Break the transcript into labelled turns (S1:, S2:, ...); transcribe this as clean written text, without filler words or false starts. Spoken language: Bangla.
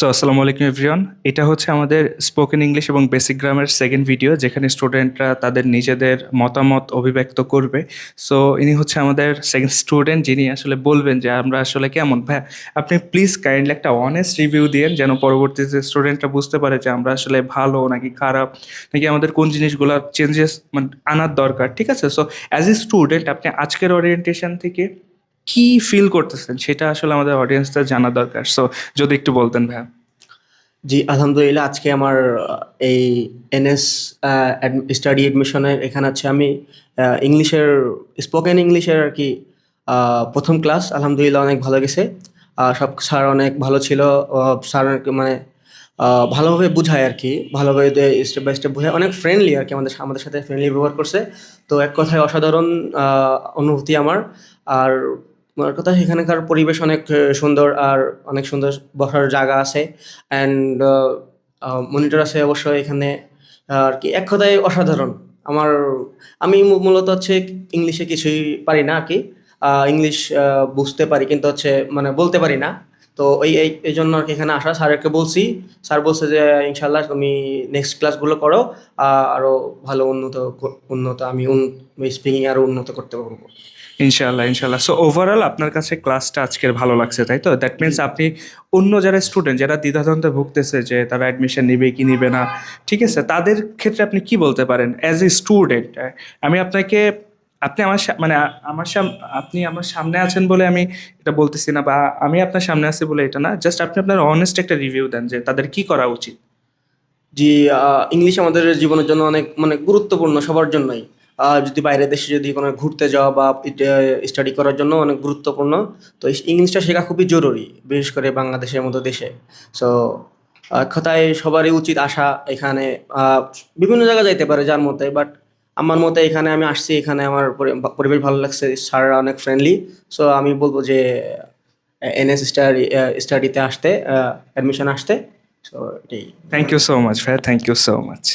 S1: আসসালামু আলাইকুম এভরিওয়ান। এটা হচ্ছে আমাদের স্পোকেন ইংলিশ এবং বেসিক গ্রামের সেকেন্ড ভিডিও, যেখানে স্টুডেন্টরা তাদের নিজেদের মতামত অভিব্যক্ত করবে। সো ইনি হচ্ছে আমাদের সেকেন্ড স্টুডেন্ট, যিনি আসলে বলবেন যে আমরা আসলে কেমন। ভাই, আপনি প্লিজ কাইন্ডলি একটা অনেস্ট রিভিউ দিয়েন, যেন পরবর্তীতে স্টুডেন্টরা বুঝতে পারে যে আমরা আসলে ভালো নাকি খারাপ, নাকি আমাদের কোন জিনিসগুলো চেঞ্জেস মানে আনার দরকার। ঠিক আছে? সো অ্যাজ এ স্টুডেন্ট আপনি আজকের ওরিয়েন্টেশন থেকে কি ফিল করতেছেন সেটা আসলে আমাদের অডিয়েন্সদের জানা দরকার। সো যদি একটু বলতেন ভাইয়া।
S2: জি, আলহামদুলিল্লাহ। আজকে আমার এই এনএস স্টাডি এডমিশনের এখানে হচ্ছে আমি ইংলিশের স্পোকেন ইংলিশের আর কি প্রথম ক্লাস। আলহামদুলিল্লাহ অনেক ভালো গেছে। সব স্যার অনেক ভালো ছিল। স্যার মানে ভালোভাবে বুঝায় আর কি, ভালোভাবে স্টেপ বাই স্টেপ বোঝায়, অনেক ফ্রেন্ডলি আর কি, আমাদের আমাদের সাথে ফ্রেন্ডলি ব্যবহার করছে। তো এক কথায় অসাধারণ অনুভূতি আমার। আর আমার কথা, এখানকার পরিবেশ অনেক সুন্দর, আর অনেক সুন্দর বসার জায়গা আছে, অ্যান্ড মনিটর আছে অবশ্যই এখানে। আর কি, এক কথায় অসাধারণ। আমার আমি মূলত হচ্ছে ইংলিশে কিছুই পারি না আর কি। ইংলিশ বুঝতে পারি, কিন্তু হচ্ছে মানে বলতে পারি না। তো এই জন্য আর কি এখানে আসা। স্যারকে বলছি, স্যার বলছে যে ইনশাল্লাহ তুমি নেক্সট ক্লাসগুলো করো, আরো ভালো উন্নত আমি স্পিকিং আরো উন্নত করতে পারবো।
S1: ইনশাল্লাহ, ইনশাল্লাহ। সো ওভারঅল আপনার কাছে ক্লাসটা আজকের ভালো লাগছে, তাই তো? That
S2: G.
S1: মিনস আপনি অন্য যারা স্টুডেন্ট যারা দ্বিধাদ্বন্দ্বে ভুগতেছে যে তারা অ্যাডমিশন নেবে কি নেবে না, ঠিক আছে, তাদের ক্ষেত্রে আপনি কি বলতে পারেন অ্যাজ এ স্টুডেন্ট? আমি আপনাকে, আপনি আমার মানে আমার আপনি আমার সামনে আছেন বলে আমি এটা বলতেছি না, বা আমি আপনার সামনে আছি বলে এটা না, জাস্ট আপনি আপনার অনেস্ট একটা রিভিউ দেন যে তাদের কি করা উচিত।
S2: জি, ইংলিশ আমাদের জীবনের জন্য অনেক মানে গুরুত্বপূর্ণ, সবার জন্যই। যদি বাইরের দেশে যদি কোনো ঘুরতে যাওয়া বা স্টাডি করার জন্য অনেক গুরুত্বপূর্ণ। তো ইংলিশটা শেখা খুবই জরুরি, বিশেষ করে বাংলাদেশের মতো দেশে। সো এক কথায় সবারই উচিত আসা এখানে। আহ, বিভিন্ন জায়গায় যাইতে পারে যার মতে, বাট আমার মতে এখানে আমি আসছি, এখানে আমার পরিবেশ ভালো লাগছে, স্যাররা অনেক ফ্রেন্ডলি। সো আমি বলবো যে এনএস স্টাডিতে আসতে, অ্যাডমিশন আসতে। সো এটাই।
S1: থ্যাংক ইউ সো মাচ ভাইয়া, থ্যাংক ইউ সো মাচ।